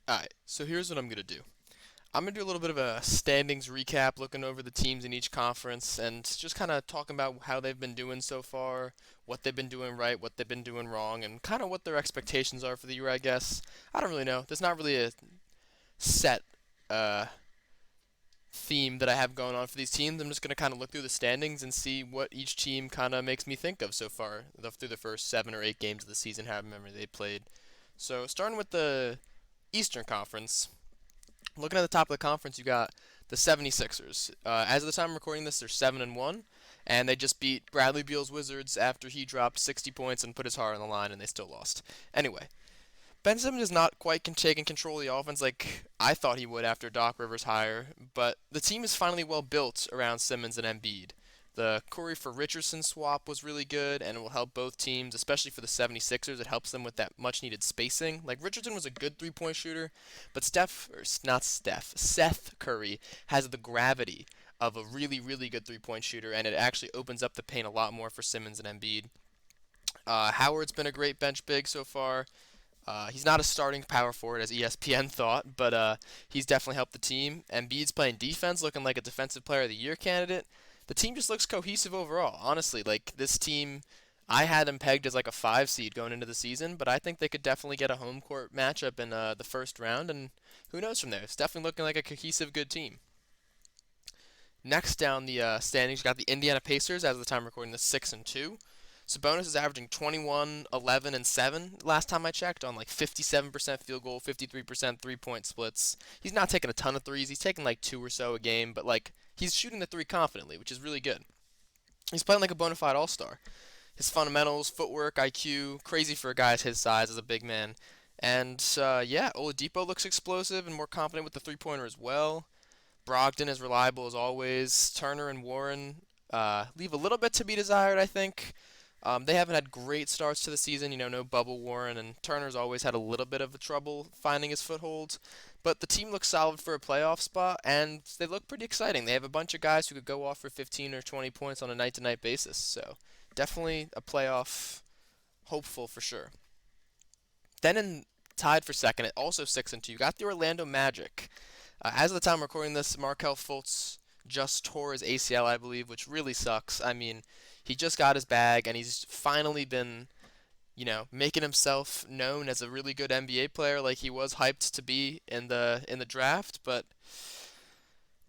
Alright, so here's what I'm going to do. I'm going to do a little bit of a standings recap, looking over the teams in each conference, and just kind of talking about how they've been doing so far, what they've been doing right, what they've been doing wrong, and kind of what their expectations are for the year, I guess. I don't really know. There's not really a set uh, theme that I have going on for these teams. I'm just going to kind of look through the standings and see what each team kind of makes me think of so far through the first 7 or 8 games of the season, however many they played. So, starting with the Eastern Conference. Looking at the top of the conference, you got the 76ers. As of the time I'm recording this, they're 7-1, and they just beat Bradley Beal's Wizards after he dropped 60 points and put his heart on the line, and they still lost. Anyway, Ben Simmons is not quite taking control of the offense like I thought he would after Doc Rivers' hire, but the team is finally well built around Simmons and Embiid. The Corey for Richardson swap was really good, and it will help both teams, especially for the 76ers. It helps them with that much needed spacing. Like, Richardson was a good 3 point shooter, but Seth Curry has the gravity of a really, really good 3 point shooter, and it actually opens up the paint a lot more for Simmons and Embiid. Howard's been a great bench big so far. He's not a starting power forward as ESPN thought, but he's definitely helped the team. Embiid's playing defense, looking like a Defensive Player of the Year candidate. The team just looks cohesive overall. Honestly, like this team, I had them pegged as like a 5 seed going into the season, but I think they could definitely get a home court matchup in the first round, and who knows from there. It's definitely looking like a cohesive, good team. Next down the standings, you got the Indiana Pacers as of the time recording this 6-2. Sabonis is averaging 21, 11, and 7 last time I checked on like 57% field goal, 53% 3 point splits. He's not taking a ton of threes. He's taking like 2 or so a game, but like he's shooting the three confidently, which is really good. He's playing like a bona fide all-star. His fundamentals, footwork, IQ, crazy for a guy his size as a big man. And yeah, Oladipo looks explosive and more confident with the three-pointer as well. Brogdon is reliable as always. Turner and Warren leave a little bit to be desired, I think. They haven't had great starts to the season, no Bubble Warren, and Turner's always had a little bit of trouble finding his foothold. But the team looks solid for a playoff spot, and they look pretty exciting. They have a bunch of guys who could go off for 15 or 20 points on a night to night basis, so definitely a playoff hopeful for sure. Then in tied for second, also 6-2, you got the Orlando Magic. As of the time recording this, Markel Fultz just tore his ACL, I believe, which really sucks. I mean, he just got his bag, and he's finally been, making himself known as a really good NBA player, like he was hyped to be in the draft. But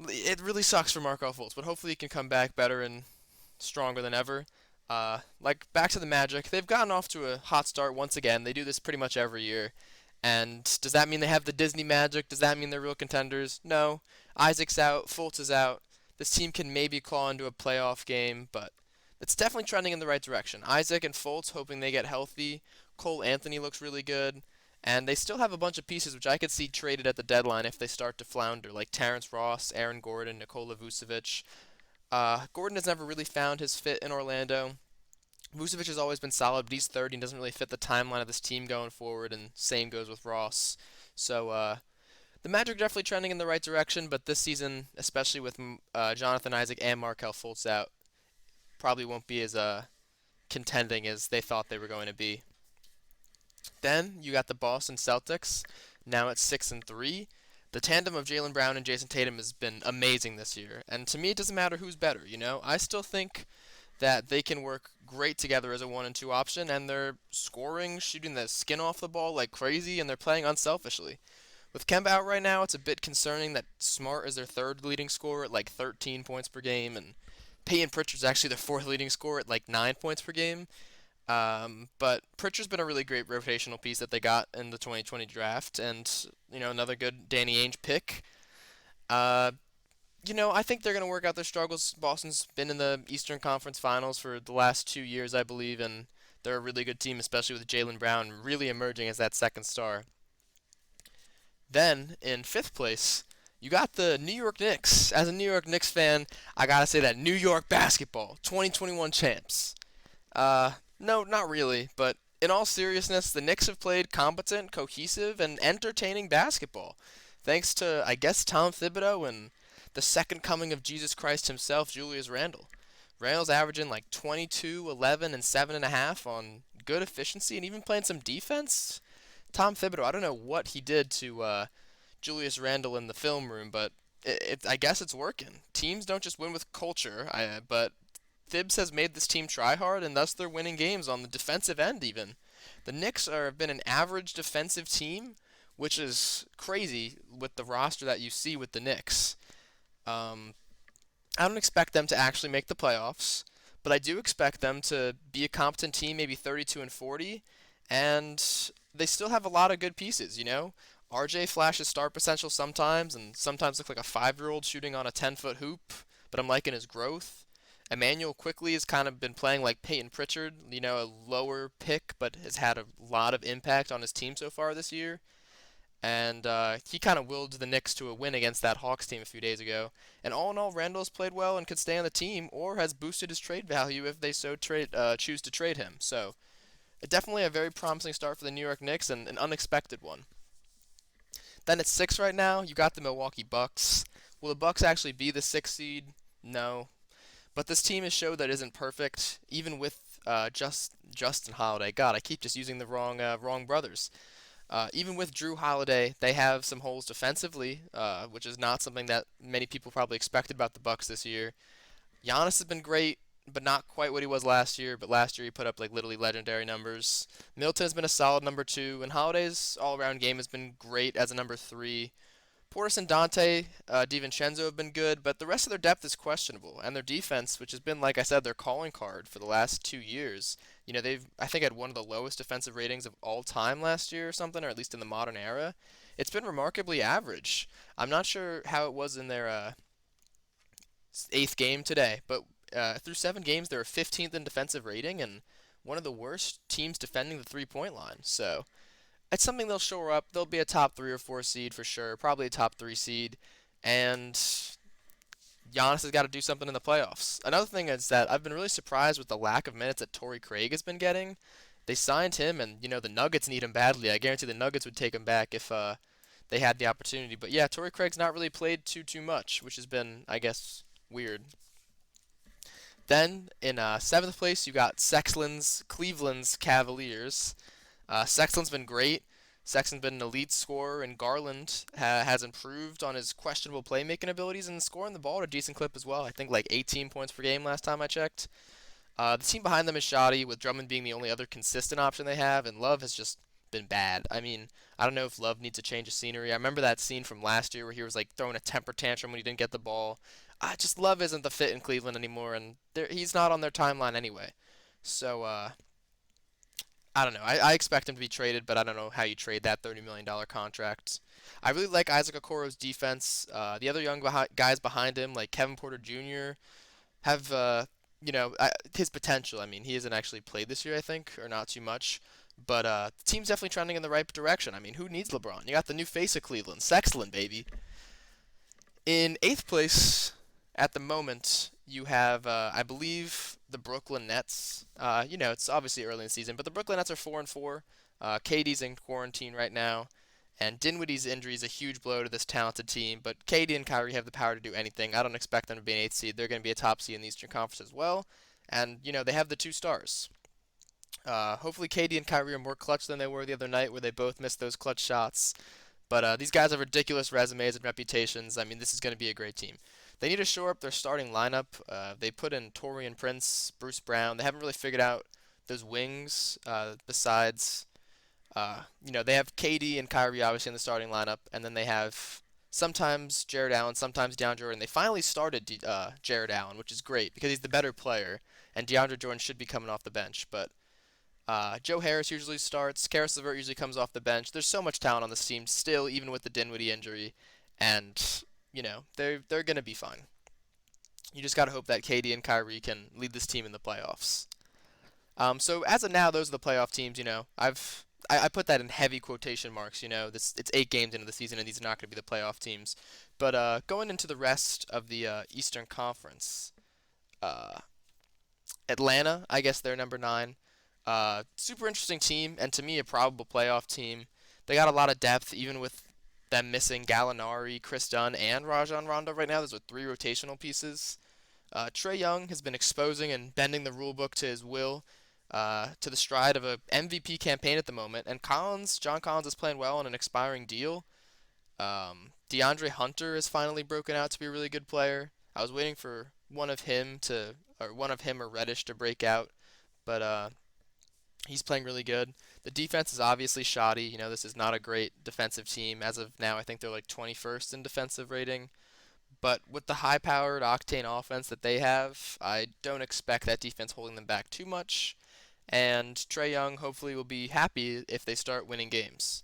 it really sucks for Markel Fultz. But hopefully, he can come back better and stronger than ever. Like back to the Magic, they've gotten off to a hot start once again. They do this pretty much every year. And does that mean they have the Disney magic? Does that mean they're real contenders? No. Isaac's out, Fultz is out. This team can maybe claw into a playoff game, but it's definitely trending in the right direction. Isaac and Fultz hoping they get healthy. Cole Anthony looks really good. And they still have a bunch of pieces which I could see traded at the deadline if they start to flounder, like Terrence Ross, Aaron Gordon, Nikola Vucevic. Gordon has never really found his fit in Orlando. Vucevic has always been solid, but he's 30 and doesn't really fit the timeline of this team going forward, and same goes with Ross. So the Magic are definitely trending in the right direction, but this season, especially with Jonathan Isaac and Markel Fultz out, probably won't be as contending as they thought they were going to be. Then you got the Boston Celtics, now at 6-3. The tandem of Jaylen Brown and Jason Tatum has been amazing this year, and to me it doesn't matter who's better. I still think that they can work great together as a 1 and 2 option, and they're scoring, shooting the skin off the ball like crazy, and they're playing unselfishly. With Kemba out right now, it's a bit concerning that Smart is their third leading scorer at like 13 points per game, and Peyton Pritchard's actually their fourth leading scorer at like 9 points per game. But Pritchard's been a really great rotational piece that they got in the 2020 draft, and another good Danny Ainge pick. Uh, I think they're going to work out their struggles. Boston's been in the Eastern Conference Finals for the last 2 years, I believe, and they're a really good team, especially with Jaylen Brown really emerging as that second star. Then, in fifth place, you got the New York Knicks. As a New York Knicks fan, I gotta say that New York basketball, 2021 champs. No, not really, but in all seriousness, the Knicks have played competent, cohesive, and entertaining basketball. Thanks to, I guess, Tom Thibodeau and the second coming of Jesus Christ himself, Julius Randle. Randle's averaging like 22, 11, and 7.5 on good efficiency and even playing some defense. Tom Thibodeau, I don't know what he did to Julius Randle in the film room, but I guess it's working. Teams don't just win with culture, but Thibs has made this team try hard, and thus they're winning games on the defensive end. Even the Knicks have been an average defensive team, which is crazy with the roster that you see with the Knicks. Um, I don't expect them to actually make the playoffs, but I do expect them to be a competent team, maybe 32 and 40, and they still have a lot of good pieces. RJ flashes star potential sometimes, and sometimes look like a 5-year-old shooting on a 10-foot hoop, but I'm liking his growth. Emmanuel quickly has kind of been playing like Peyton Pritchard, a lower pick, but has had a lot of impact on his team so far this year. And he kind of willed the Knicks to a win against that Hawks team a few days ago. And all in all, Randall's played well and could stay on the team, or has boosted his trade value if they choose to trade him. So definitely a very promising start for the New York Knicks and an unexpected one. Then at 6 right now, you got the Milwaukee Bucks. Will the Bucks actually be the 6th seed? No. But this team has showed that isn't perfect, even with Justin Holiday. God, I keep just using the wrong brothers. Even with Drew Holiday, they have some holes defensively, which is not something that many people probably expected about the Bucks this year. Giannis has been great, but not quite what he was last year. But last year he put up like literally legendary numbers. Milton has been a solid number 2, and Holiday's all-around game has been great as a number 3. Portis and Dante DiVincenzo have been good, but the rest of their depth is questionable, and their defense, which has been, like I said, their calling card for the last 2 years. They've I think had one of the lowest defensive ratings of all time last year or something, or at least in the modern era. It's been remarkably average. I'm not sure how it was in their eighth game today, but through 7 games, they're 15th in defensive rating and one of the worst teams defending the three-point line. So it's something they'll shore up. They'll be a top 3 or 4 seed for sure, probably a top 3 seed, and Giannis has got to do something in the playoffs. Another thing is that I've been really surprised with the lack of minutes that Torrey Craig has been getting. They signed him, and the Nuggets need him badly. I guarantee the Nuggets would take him back if they had the opportunity. But yeah, Torrey Craig's not really played too much, which has been, I guess, weird. Then in 7th place, you got Cleveland's Cavaliers. Sexton's been great. Sexton's been an elite scorer, and Garland has improved on his questionable playmaking abilities and scoring the ball at a decent clip as well. I think like 18 points per game last time I checked. The team behind them is shoddy, with Drummond being the only other consistent option they have, and Love has just been bad. I mean, I don't know if Love needs a change of scenery. I remember that scene from last year where he was like throwing a temper tantrum when he didn't get the ball. Just Love isn't the fit in Cleveland anymore, and he's not on their timeline anyway. So I don't know. I expect him to be traded, but I don't know how you trade that $30 million contract. I really like Isaac Okoro's defense. The other young guys behind him, like Kevin Porter Jr., have his potential. I mean, he hasn't actually played this year, I think, or not too much. But the team's definitely trending in the right direction. I mean, who needs LeBron? You got the new face of Cleveland, Sexland, baby. In 8th place at the moment, you have, I believe, the Brooklyn Nets. It's obviously early in the season, but the Brooklyn Nets are 4-4. KD's in quarantine right now, and Dinwiddie's injury is a huge blow to this talented team. But KD and Kyrie have the power to do anything. I don't expect them to be an 8th seed. They're going to be a top seed in the Eastern Conference as well. And they have the 2 stars. Hopefully, KD and Kyrie are more clutch than they were the other night, where they both missed those clutch shots. But these guys have ridiculous resumes and reputations. I mean, this is going to be a great team. They need to shore up their starting lineup. They put in Torian Prince, Bruce Brown. They haven't really figured out those wings. Besides, they have KD and Kyrie obviously in the starting lineup, and then they have sometimes Jared Allen, sometimes DeAndre Jordan. They finally started Jared Allen, which is great because he's the better player, and DeAndre Jordan should be coming off the bench. But Joe Harris usually starts. Karis LeVert usually comes off the bench. There's so much talent on this team still, even with the Dinwiddie injury, and they're gonna be fine. You just gotta hope that KD and Kyrie can lead this team in the playoffs. So as of now, those are the playoff teams. I put that in heavy quotation marks. It's 8 games into the season, and these are not going to be the playoff teams. But going into the rest of the Eastern Conference, uh, Atlanta, I guess they're number 9. Super interesting team, and to me, a probable playoff team. They got a lot of depth, even with them missing Gallinari, Chris Dunn, and Rajon Rondo right now. Those are 3 rotational pieces. Trae Young has been exposing and bending the rule book to his will. to the stride of a MVP campaign at the moment. And John Collins is playing well on an expiring deal. DeAndre Hunter has finally broken out to be a really good player. I was waiting for one of him or Reddish to break out, but he's playing really good. The defense is obviously shoddy. You know, this is not a great defensive team as of now. I think they're like 21st in defensive rating. But with the high-powered octane offense that they have, I don't expect that defense holding them back too much. And Trae Young hopefully will be happy if they start winning games.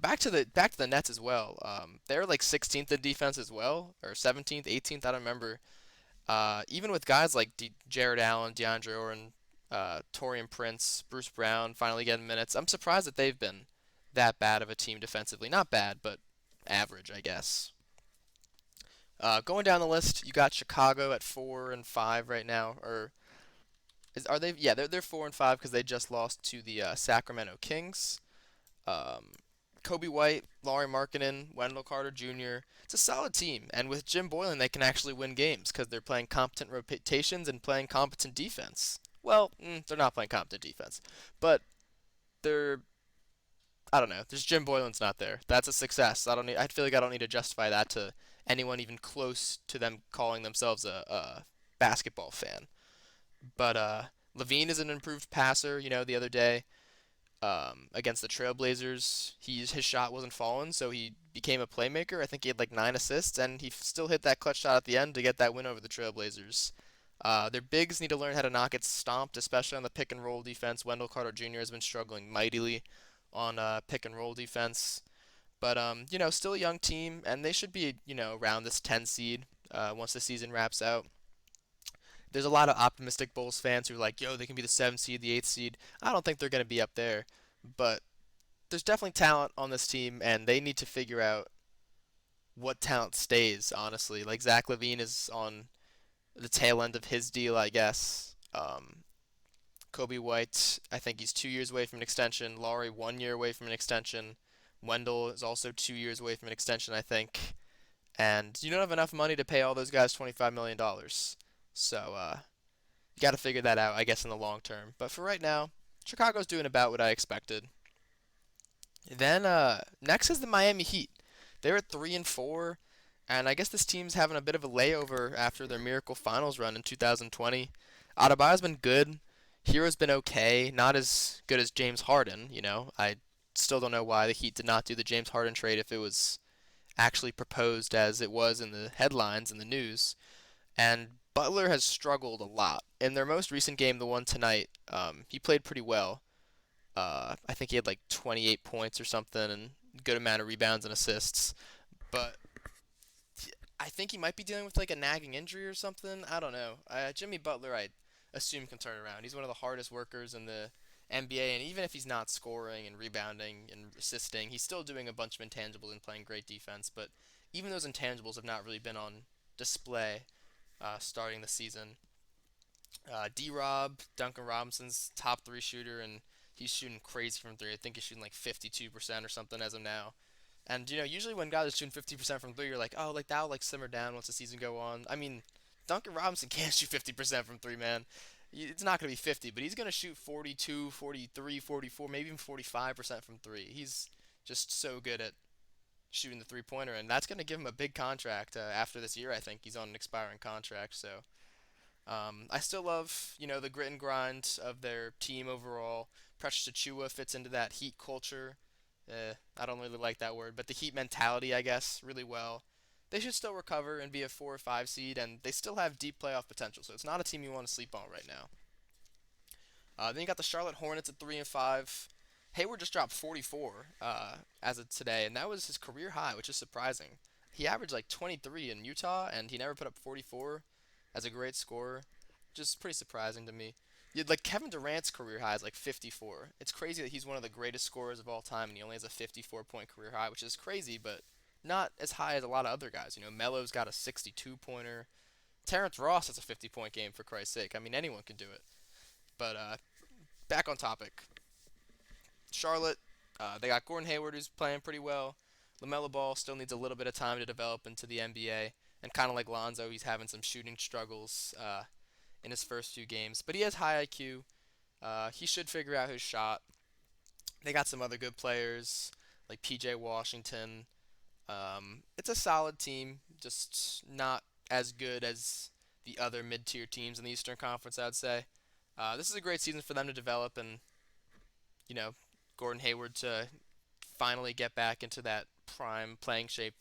Back to the Nets as well. They're like 16th in defense as well, or 17th, 18th. I don't remember. Even with guys like Jared Allen, DeAndre Orton, Torian Prince, Bruce Brown finally getting minutes, I'm surprised that they've been that bad of a team defensively. Not bad, but average, I guess. Going down the list, you got Chicago at 4 and 5 right now, or are they? Yeah, they're 4 and 5 because they just lost to the Sacramento Kings. Um, Kobe White, Laurie Markkinen, Wendell Carter Jr. It's a solid team, and with Jim Boylan, they can actually win games because they're playing competent rotations and playing competent defense. Well, they're not playing competent defense, but they're I don't know. There's Jim Boylan's not there. That's a success. I feel like I don't need to justify that to anyone even close to them calling themselves a basketball fan. But Levine is an improved passer. You know, the other day against the Trailblazers, his shot wasn't falling, so he became a playmaker. I think he had like 9 assists, and he still hit that clutch shot at the end to get that win over the Trailblazers. Their bigs need to learn how to not get stomped, especially on the pick and roll defense. Wendell Carter Jr. has been struggling mightily on pick and roll defense. But still a young team, and they should be around this 10 seed once the season wraps out. There's a lot of optimistic Bulls fans who are like, yo, they can be the 7th seed, the 8th seed. I don't think they're going to be up there, but there's definitely talent on this team, and they need to figure out what talent stays, honestly. Like, Zach Levine is on the tail end of his deal, I guess. Kobe White, I think he's 2 years away from an extension. Laurie, 1 year away from an extension. Wendell is also 2 years away from an extension, I think. And you don't have enough money to pay all those guys $25 million. So, you got to figure that out, I guess, in the long term. But for right now, Chicago's doing about what I expected. Then next is the Miami Heat. They're at 3 and 4, and I guess this team's having a bit of a layover after their miracle finals run in 2020. Adebayo's been good. Hero's been okay, not as good as James Harden. I still don't know why the Heat did not do the James Harden trade if it was actually proposed as it was in the headlines and the news. And Butler has struggled a lot. In their most recent game, the one tonight, he played pretty well. I think he had like 28 points or something and a good amount of rebounds and assists. But I think he might be dealing with like a nagging injury or something. I don't know. Jimmy Butler, I assume can turn around. He's one of the hardest workers in the NBA, and even if he's not scoring and rebounding and assisting, he's still doing a bunch of intangibles and playing great defense. But even those intangibles have not really been on display starting the season. D-Rob, Duncan Robinson's top three shooter, and he's shooting crazy from three. I think he's shooting like 52% or something as of now. And usually when guys are shooting 50% from three, you're like, oh, like that'll like simmer down once the season go on. I mean, Duncan Robinson can't shoot 50% from three, man. It's not going to be 50, but he's going to shoot 42, 43, 44, maybe even 45% from three. He's just so good at shooting the three-pointer, and that's going to give him a big contract after this year. I think he's on an expiring contract, so I still love, the grit and grind of their team overall. Precious Achua fits into that Heat culture. I don't really like that word, but the Heat mentality, I guess, really well. They should still recover and be a 4 or 5 seed, and they still have deep playoff potential. So it's not a team you want to sleep on right now. Then you got the Charlotte Hornets at 3 and 5. Hayward just dropped 44 as of today, and that was his career high, which is surprising. He averaged like 23 in Utah, and he never put up 44 as a great scorer, which is pretty surprising to me. Like Kevin Durant's career high is like 54. It's crazy that he's one of the greatest scorers of all time, and he only has a 54-point career high, which is crazy, but not as high as a lot of other guys. Melo's got a 62-pointer. Terrence Ross has a 50-point game, for Christ's sake. I mean, anyone can do it. But back on topic. Charlotte, they got Gordon Hayward, who's playing pretty well. LaMelo Ball still needs a little bit of time to develop into the NBA. And kind of like Lonzo, he's having some shooting struggles in his first few games. But he has high IQ. He should figure out his shot. They got some other good players like PJ Washington. It's a solid team, just not as good as the other mid-tier teams in the Eastern Conference, I'd say. This is a great season for them to develop, and you know, Gordon Hayward to finally get back into that prime playing shape.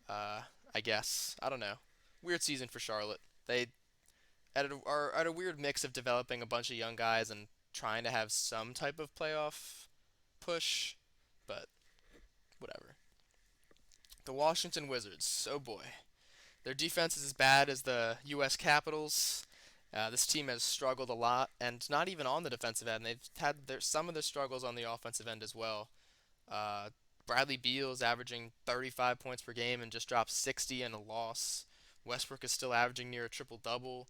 Uh, I guess I don't know. Weird season for Charlotte. They are at a weird mix of developing a bunch of young guys and trying to have some type of playoff push, but whatever. The Washington Wizards. Oh boy. Their defense is as bad as the U.S. Capitals. This team has struggled a lot, and not even on the defensive end. They've had some of their struggles on the offensive end as well. Uh, Bradley Beal is averaging 35 points per game and just dropped 60 in a loss. Westbrook is still averaging near a triple double.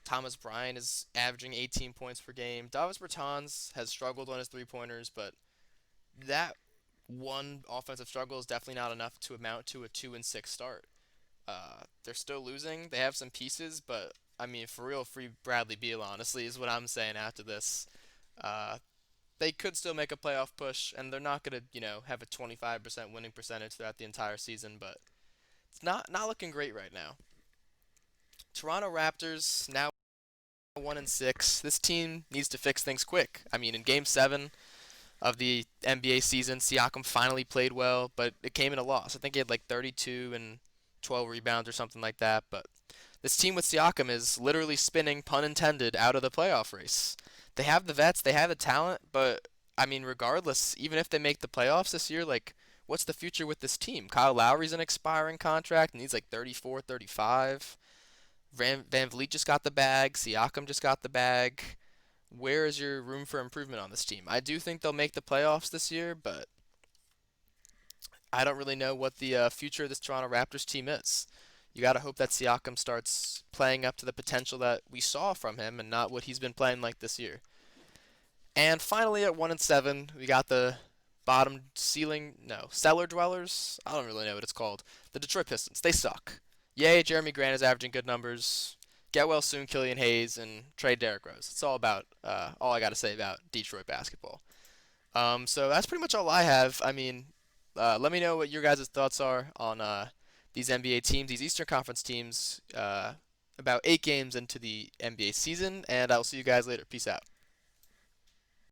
Thomas Bryant is averaging 18 points per game. Davis Bertans has struggled on his three pointers, but that one offensive struggle is definitely not enough to amount to a 2-6 start. They're still losing. They have some pieces, but I mean, for real, free Bradley Beal, honestly, is what I'm saying after this. Uh, they could still make a playoff push, and they're not gonna, have a 25% winning percentage throughout the entire season, but it's not looking great right now. Toronto Raptors now 1-6. This team needs to fix things quick. I mean, in Game 7 of the NBA season, Siakam finally played well, but it came in a loss. I think he had like 32 and 12 rebounds or something like that, but this team with Siakam is literally spinning, pun intended, out of the playoff race. They have the vets, they have the talent, but I mean, regardless, even if they make the playoffs this year, like, what's the future with this team? Kyle Lowry's an expiring contract, and he's like 34, 35. Van Vliet just got the bag. Siakam just got the bag. Where is your room for improvement on this team? I do think they'll make the playoffs this year, but I don't really know what the future of this Toronto Raptors team is. You got to hope that Siakam starts playing up to the potential that we saw from him and not what he's been playing like this year. And finally, at 1-7, we got the bottom ceiling, no, cellar dwellers. I don't really know what it's called. The Detroit Pistons. They suck. Yay, Jeremy Grant is averaging good numbers. Get well soon, Killian Hayes, and trade Derrick Rose. It's all about all I got to say about Detroit basketball. So that's pretty much all I have. I mean, let me know what your guys' thoughts are on these NBA teams, these Eastern Conference teams, about 8 games into the NBA season, and I'll see you guys later. Peace out.